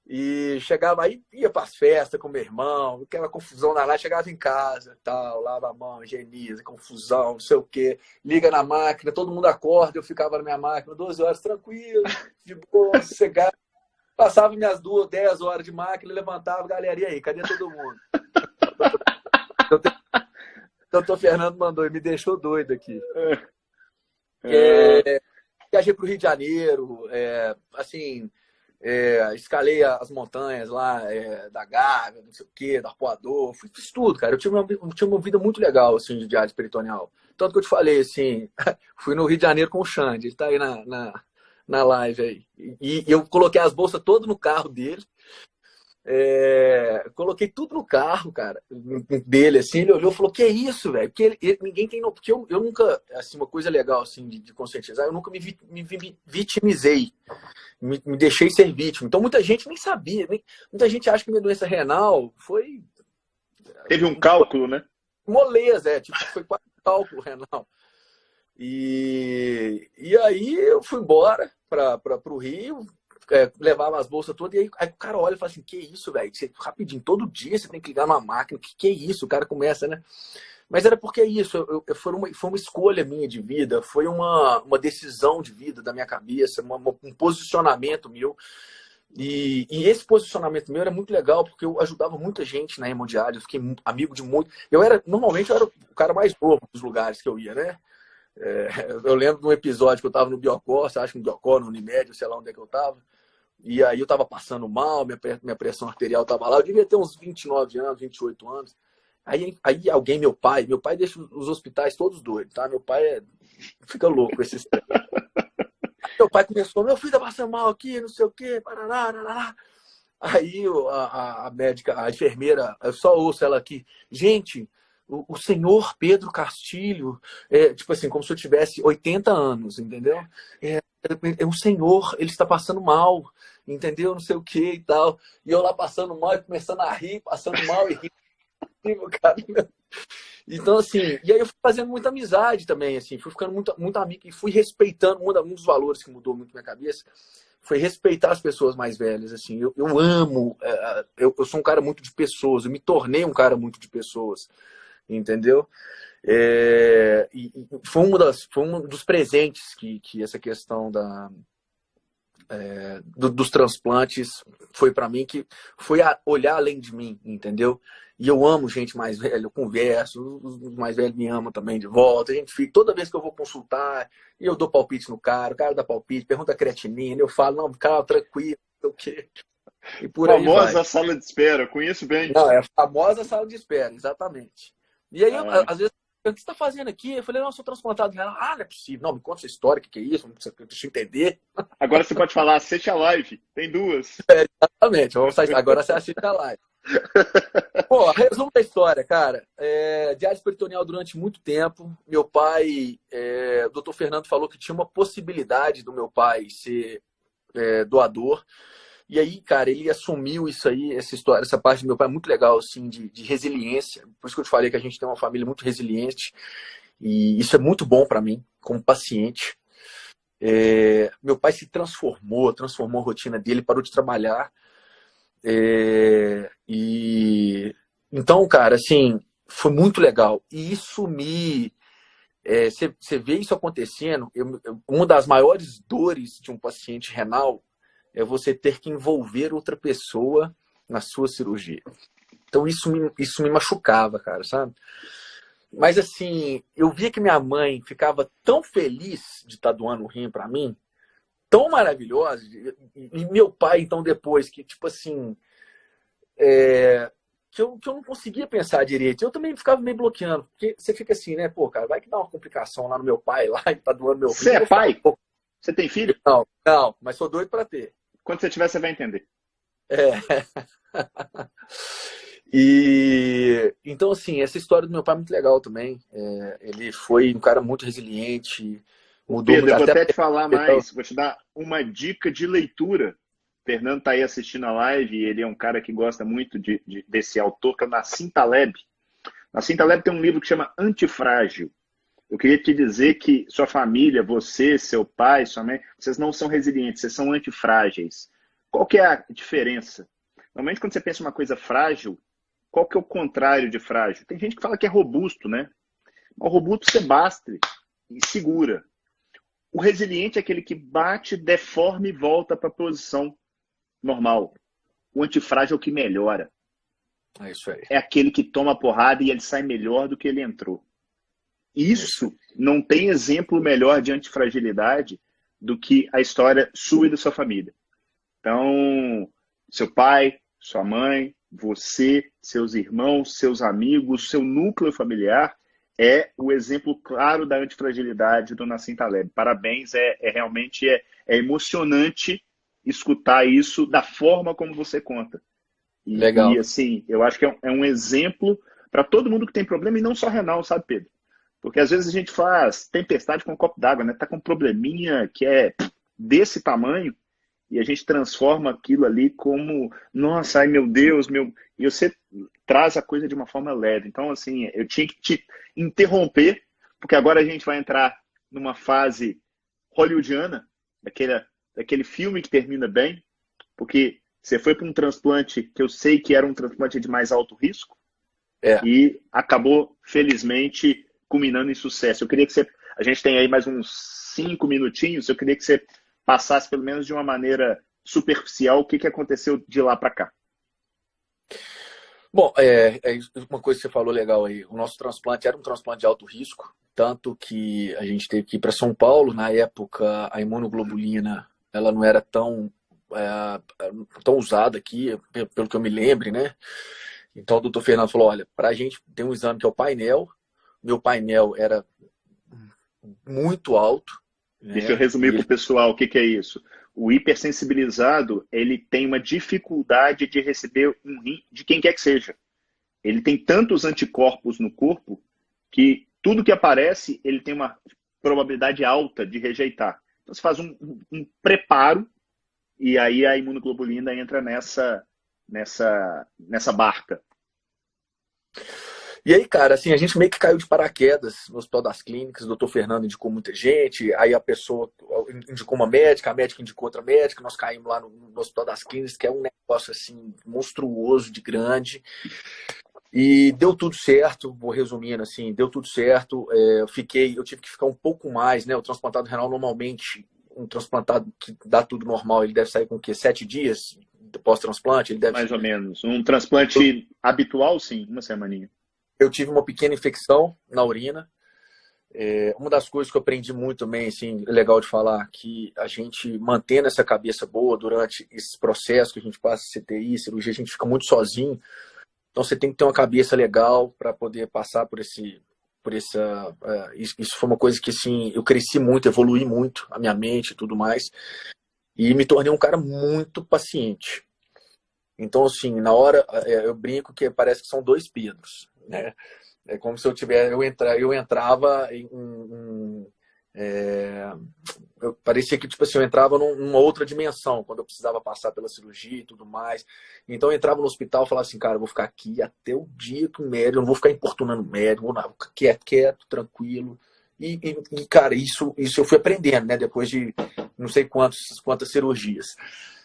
E chegava aí, ia para as festas com meu irmão, aquela confusão lá, chegava em casa, tal, lava a mão, higieniza, confusão, não sei o quê. Liga na máquina, todo mundo acorda, eu ficava na minha máquina 12 horas tranquilo, de boa, sossegado. Passava minhas 10 horas de máquina, levantava, galera, e aí, cadê todo mundo? O doutor Fernando mandou e me deixou doido aqui. Viajei para o Rio de Janeiro, assim, escalei as montanhas lá da Gávea, não sei o quê, do Arpoador, fiz tudo, cara. Eu tive uma vida muito legal, assim, de diálise peritoneal. Tanto que eu te falei, assim, fui no Rio de Janeiro com o Xande, ele tá aí na live aí. E eu coloquei as bolsas todas no carro dele, Coloquei tudo no carro, cara, dele, assim, ele olhou e falou, que é isso, velho? Porque ninguém tem noção, porque eu nunca, assim, uma coisa legal, assim, de conscientizar, eu nunca me vitimizei, me deixei ser vítima. Então, muita gente nem sabia, muita gente acha que minha doença renal foi... Teve um cálculo, né? Moleza, tipo, foi quase um cálculo renal. E aí eu fui embora para o Rio, levava as bolsas todas, e aí o cara olha e fala assim, que isso, velho? Rapidinho, todo dia você tem que ligar numa máquina, que é isso? O cara começa, né? Mas era porque é isso, foi uma escolha minha de vida, foi uma decisão de vida da minha cabeça, um posicionamento meu. E esse posicionamento meu era muito legal, porque eu ajudava muita gente na hemodiálise, eu fiquei amigo de muito. Normalmente eu era o cara mais novo dos lugares que eu ia, né? Eu lembro de um episódio que eu estava no Biocor, acho que no Biocor, no Unimed, sei lá onde é que eu estava. E aí eu estava passando mal, minha pressão arterial estava lá. Eu devia ter uns 29 anos, 28 anos. Aí alguém, meu pai deixa os hospitais todos doidos, tá? Meu pai fica louco com esses. Meu pai começou, meu filho tá passando mal aqui, não sei o quê, parará, parará. Aí a médica, a enfermeira, eu só ouço ela aqui, gente, o senhor Pedro Castilho, tipo assim, como se eu tivesse 80 anos, entendeu? É um senhor, ele está passando mal, entendeu? Não sei o que e tal. E eu lá passando mal e começando a rir, passando mal e rindo, cara. Então, assim, e aí eu fui fazendo muita amizade também, assim, fui ficando muito amigo e fui respeitando, um dos valores que mudou muito na minha cabeça foi respeitar as pessoas mais velhas, assim, eu amo, eu sou um cara muito de pessoas, eu me tornei um cara muito de pessoas, entendeu? E foi um dos presentes que essa questão dos transplantes foi para mim, que foi olhar além de mim, entendeu? E eu amo gente mais velha, eu converso, os mais velhos me amam também de volta, a gente fica, toda vez que eu vou consultar, eu dou palpite no cara, o cara dá palpite, pergunta creatinina, eu falo, não, cara, tranquilo, o quê? E por aí vai. Famosa sala de espera, conheço bem. Não, é a famosa sala de espera, exatamente. E aí, Ah, às vezes, o que você está fazendo aqui? Eu falei, não, eu sou transplantado renal. Ah, não é possível. Não, me conta essa história, o que é isso? Deixa eu entender. agora você pode falar, assiste a live, tem duas. Exatamente, agora você assiste a live. Pô, resumo da história, cara. Diálise peritoneal durante muito tempo. Meu pai, o doutor Fernando falou que tinha uma possibilidade do meu pai ser doador. E aí, cara, ele assumiu isso aí, essa história, essa parte do meu pai é muito legal, assim, de resiliência. Por isso que eu te falei que a gente tem uma família muito resiliente. E isso é muito bom para mim, como paciente. Meu pai se transformou a rotina dele, parou de trabalhar. Então, cara, assim, foi muito legal. E isso você vê isso acontecendo, uma das maiores dores de um paciente renal é você ter que envolver outra pessoa na sua cirurgia. Então isso me machucava, cara, sabe? Mas assim, eu via que minha mãe ficava tão feliz de estar doando o rim para mim, tão maravilhosa, e meu pai, então, depois, que tipo assim, que eu não conseguia pensar direito. Eu também ficava meio bloqueando, porque você fica assim, né? Pô, cara, vai que dá uma complicação lá no meu pai, lá, e tá doando meu rim. Você é pai? Você tem filho? Não, mas sou doido para ter. Quando você tiver, você vai entender. E então, assim, essa história do meu pai é muito legal também. Ele foi um cara muito resiliente, mudou Pedro, muito. eu vou até te falar mais, vou te dar uma dica de leitura. O Fernando está aí assistindo a live e ele é um cara que gosta muito desse autor, que é o Nassim Taleb. Nassim Taleb tem um livro que chama Antifrágil. Eu queria te dizer que sua família, você, seu pai, sua mãe, vocês não são resilientes, vocês são antifrágeis. Qual que é a diferença? Normalmente, quando você pensa uma coisa frágil, qual que é o contrário de frágil? Tem gente que fala que é robusto, né? O robusto você basta e segura. O resiliente é aquele que bate, deforma e volta para a posição normal. O antifrágil é o que melhora. É isso aí. É aquele que toma porrada e ele sai melhor do que ele entrou. Isso não tem exemplo melhor de antifragilidade do que a história sua e da sua família. Então, seu pai, sua mãe, você, seus irmãos, seus amigos, seu núcleo familiar é o exemplo claro da antifragilidade do Nassim Taleb. Parabéns, realmente emocionante escutar isso da forma como você conta. Legal. E assim, eu acho que é um exemplo para todo mundo que tem problema, e não só renal, sabe, Pedro? Porque às vezes a gente faz tempestade com um copo d'água, né? Tá com um probleminha que é desse tamanho, e a gente transforma aquilo ali como, nossa, ai meu Deus, meu. E você traz a coisa de uma forma leve. Então, assim, eu tinha que te interromper, porque agora a gente vai entrar numa fase hollywoodiana, daquele filme que termina bem, porque você foi para um transplante que eu sei que era um transplante de mais alto risco, É. e acabou, felizmente, culminando em sucesso. Eu queria que você. A gente tem aí mais uns 5 minutinhos, eu queria que você passasse, pelo menos de uma maneira superficial, o que aconteceu de lá para cá. Bom, uma coisa que você falou legal aí. O nosso transplante era um transplante de alto risco, tanto que a gente teve que ir para São Paulo. Na época, a imunoglobulina ela não era tão usada aqui, pelo que eu me lembre, né? Então o doutor Fernando falou, olha, para a gente tem um exame que é o painel. Meu painel era muito alto, Deixa eu né? resumir para o pessoal o que é isso. O hipersensibilizado, ele tem uma dificuldade de receber um rim de quem quer que seja. Ele tem tantos anticorpos no corpo que tudo que aparece, ele tem uma probabilidade alta de rejeitar. Então, você faz um preparo e aí a imunoglobulina entra nessa barca. E aí, cara, assim, a gente meio que caiu de paraquedas no Hospital das Clínicas, o doutor Fernando indicou muita gente, aí a pessoa indicou uma médica, a médica indicou outra médica, nós caímos lá no Hospital das Clínicas, que é um negócio, assim, monstruoso de grande, e deu tudo certo, vou resumindo, assim, deu tudo certo, eu tive que ficar um pouco mais, né, o transplantado renal normalmente, um transplantado que dá tudo normal, ele deve sair com o quê? 7 dias pós-transplante? Ele deve... Mais ou menos. Um transplante habitual, sim, uma semaninha. Eu tive uma pequena infecção na urina. Uma das coisas que eu aprendi muito também, assim, legal de falar, que a gente mantendo essa cabeça boa durante esse processo que a gente passa CTI, cirurgia, a gente fica muito sozinho. Então você tem que ter uma cabeça legal para poder passar por essa... Isso foi uma coisa que, assim, eu cresci muito, evoluí muito a minha mente e tudo mais. E me tornei um cara muito paciente. Então, assim, na hora, eu brinco que parece que são dois Pedros, né? É como se eu entrava parecia que, tipo assim, eu entrava numa outra dimensão, quando eu precisava passar pela cirurgia e tudo mais. Então, eu entrava no hospital e falava assim, cara, eu vou ficar aqui até o dia que o médico, eu não vou ficar importunando o médico, vou ficar quieto, tranquilo. E, cara, isso eu fui aprendendo, né? Depois de não sei quantas cirurgias.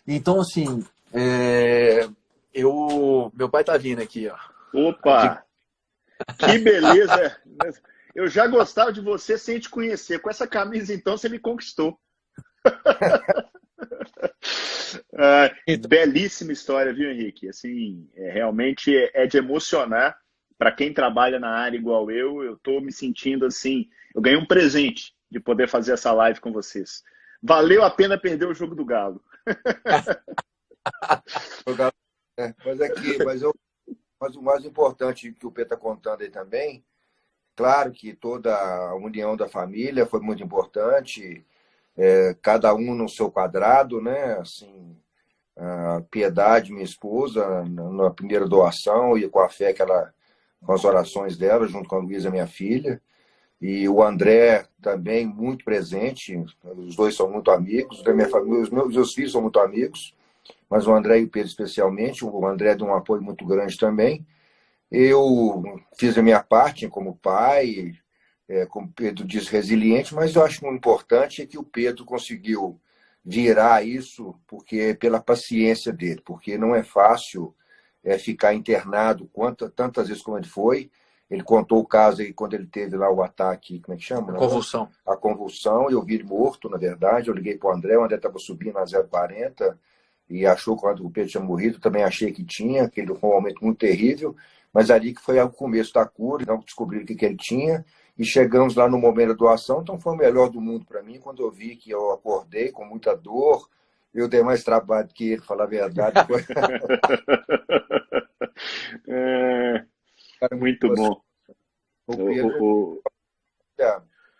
Então, assim, meu pai tá vindo aqui, ó. Opa! Que beleza! Eu já gostava de você sem te conhecer. Com essa camisa, então, você me conquistou. Belíssima história, viu, Henrique? Assim, realmente é de emocionar. Para quem trabalha na área igual eu estou me sentindo assim. Eu ganhei um presente de poder fazer essa live com vocês. Valeu a pena perder o jogo do Galo. Mas o mais importante que o Pedro está contando aí também, claro que toda a união da família foi muito importante, cada um no seu quadrado, né? Assim, a Piedade, minha esposa, na primeira doação, e com a fé que ela, com as orações dela, junto com a Luísa, minha filha, e o André também muito presente, os dois são muito amigos, da minha família, os meus filhos são muito amigos, mas o André e o Pedro especialmente, o André deu um apoio muito grande também. Eu fiz a minha parte como pai, como o Pedro diz, resiliente, mas eu acho muito importante que o Pedro conseguiu virar isso pela paciência dele, porque não é fácil ficar internado tantas vezes como ele foi. Ele contou o caso aí quando ele teve lá o ataque, como é que chama? A convulsão. A convulsão, eu vi ele morto, na verdade. Eu liguei para o André estava subindo a 0,40 e achou que o Pedro tinha morrido. Também achei que tinha, que ele foi um momento muito terrível, mas ali que foi o começo da cura, então descobriram o que ele tinha. E chegamos lá no momento da doação, então foi o melhor do mundo para mim, quando eu vi que eu acordei com muita dor. Eu dei mais trabalho que ele, falar a verdade. Muito bom. O Pedro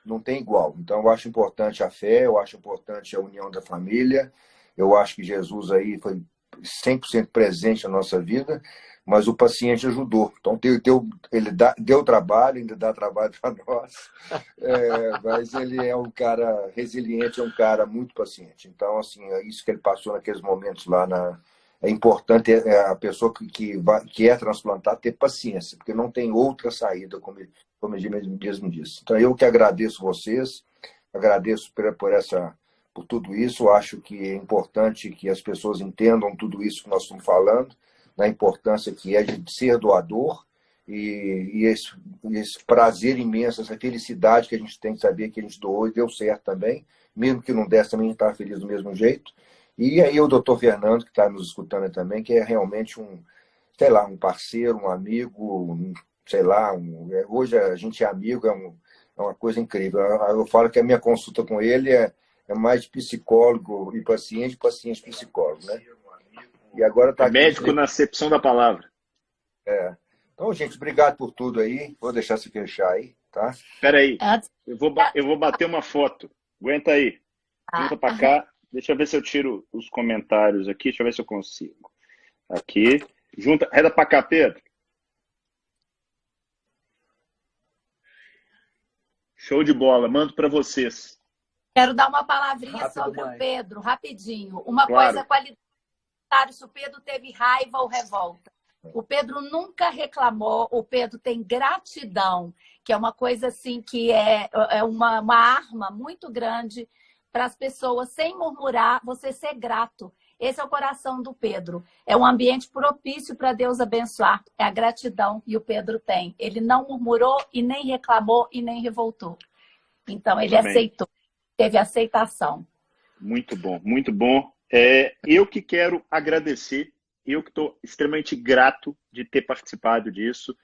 não tem igual. Então, eu acho importante a fé, eu acho importante a união da família. Eu acho que Jesus aí foi 100% presente na nossa vida, mas o paciente ajudou. Então, ele deu trabalho, ainda dá trabalho para nós, mas ele é um cara resiliente, é um cara muito paciente. Então, assim, é isso que ele passou naqueles momentos lá. É importante a pessoa que é transplantada ter paciência, porque não tem outra saída, como ele mesmo disse. Então, eu que agradeço vocês, agradeço por tudo isso. Acho que é importante que as pessoas entendam tudo isso que nós estamos falando, da importância que é de ser doador e esse prazer imenso, essa felicidade que a gente tem de saber que a gente doou e deu certo também, mesmo que não desse, também a gente está feliz do mesmo jeito. E aí o doutor Fernando, que está nos escutando também, que é realmente um parceiro, um amigo, hoje a gente é amigo, é uma coisa incrível. Eu falo que a minha consulta com ele é mais de psicólogo e paciente psicólogo, né? E agora tá médico na acepção da palavra. Então, gente, obrigado por tudo aí. Vou deixar se fechar aí, tá? Espera aí, eu vou bater uma foto. Aguenta aí. Junta para cá. Deixa eu ver se eu tiro os comentários aqui. Deixa eu ver se eu consigo. Aqui. Junta. Reda para cá, Pedro. Show de bola. Mando para vocês. Quero dar uma palavrinha sobre o Pedro, rapidinho. Uma coisa qualidade. Se o Pedro teve raiva ou revolta. O Pedro nunca reclamou. O Pedro tem gratidão, que é uma coisa assim que é uma arma muito grande para as pessoas, sem murmurar, você ser grato. Esse é o coração do Pedro. É um ambiente propício para Deus abençoar. É a gratidão que o Pedro tem. Ele não murmurou e nem reclamou e nem revoltou. Então, ele aceitou. Teve aceitação. Muito bom, muito bom. Eu que quero agradecer. Eu que estou extremamente grato de ter participado disso.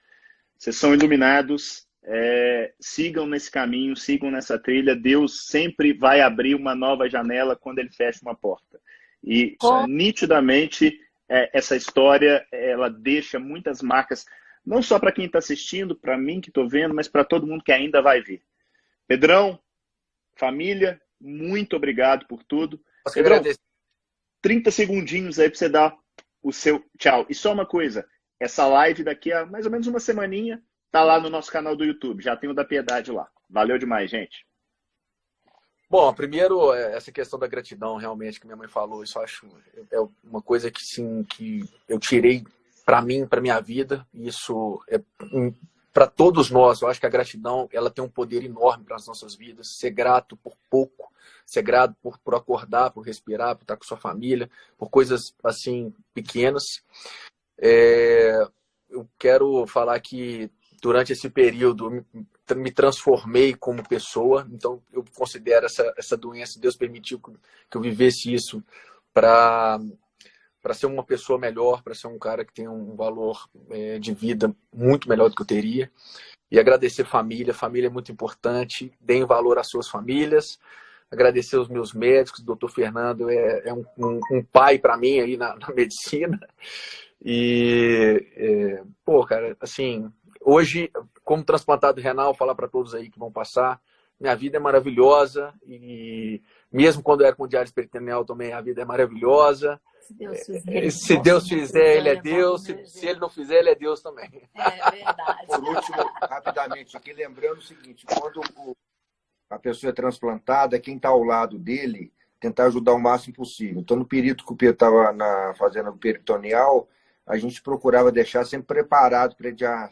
Vocês são iluminados. Sigam nesse caminho, sigam nessa trilha. Deus sempre vai abrir uma nova janela quando ele fecha uma porta. E nitidamente essa história ela deixa muitas marcas, não só para quem está assistindo, para mim que estou vendo, mas para todo mundo que ainda vai ver. Pedrão, família, muito obrigado por tudo. Pedrão, 30 segundinhos aí para você dar o seu tchau. E só uma coisa, essa live daqui a mais ou menos uma semaninha tá lá no nosso canal do YouTube. Já tem o da Piedade lá. Valeu demais, gente. Bom, primeiro, essa questão da gratidão, realmente, que minha mãe falou, isso eu acho uma coisa que, sim, que eu tirei para mim, para minha vida. Isso é para todos nós. Eu acho que a gratidão ela tem um poder enorme para as nossas vidas. Ser grato por pouco, ser grato por acordar, por respirar, por estar com sua família, por coisas assim pequenas. Eu quero falar que durante esse período me transformei como pessoa, então eu considero essa doença, Deus permitiu que eu vivesse isso para ser uma pessoa melhor, para ser um cara que tem um valor de vida muito melhor do que eu teria. E agradecer família é muito importante, deem valor às suas famílias. Agradecer os meus médicos, o doutor Fernando é um pai para mim aí na medicina. E, cara, assim, hoje, como transplantado renal, falar para todos aí que vão passar, minha vida é maravilhosa e mesmo quando eu era com diálise peritoneal também, a vida é maravilhosa. Se Deus fizer, ele é Deus. Se ele não fizer, ele é Deus também. É verdade. Por último, rapidamente aqui, lembrando o seguinte, quando a pessoa é transplantada, quem está ao lado dele, tentar ajudar o máximo possível. Então, no período que o Pedro estava fazendo o peritoneal, a gente procurava deixar sempre preparado para ele já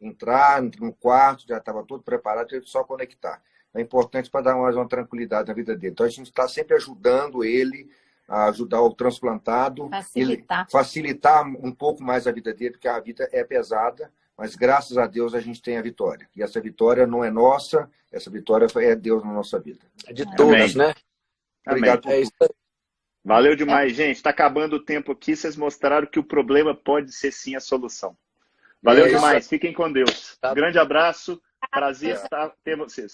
entrar no quarto, já estava todo preparado, para ele só conectar. É importante para dar mais uma tranquilidade na vida dele. Então, a gente está sempre ajudando ele, a ajudar o transplantado, facilitar um pouco mais a vida dele, porque a vida é pesada, mas graças a Deus a gente tem a vitória. E essa vitória não é nossa, essa vitória é Deus na nossa vida. É de todos, né? Obrigado por tudo. Valeu demais, gente. Está acabando o tempo aqui. Vocês mostraram que o problema pode ser sim a solução. Valeu demais. Fiquem com Deus. Grande abraço. Prazer ter vocês.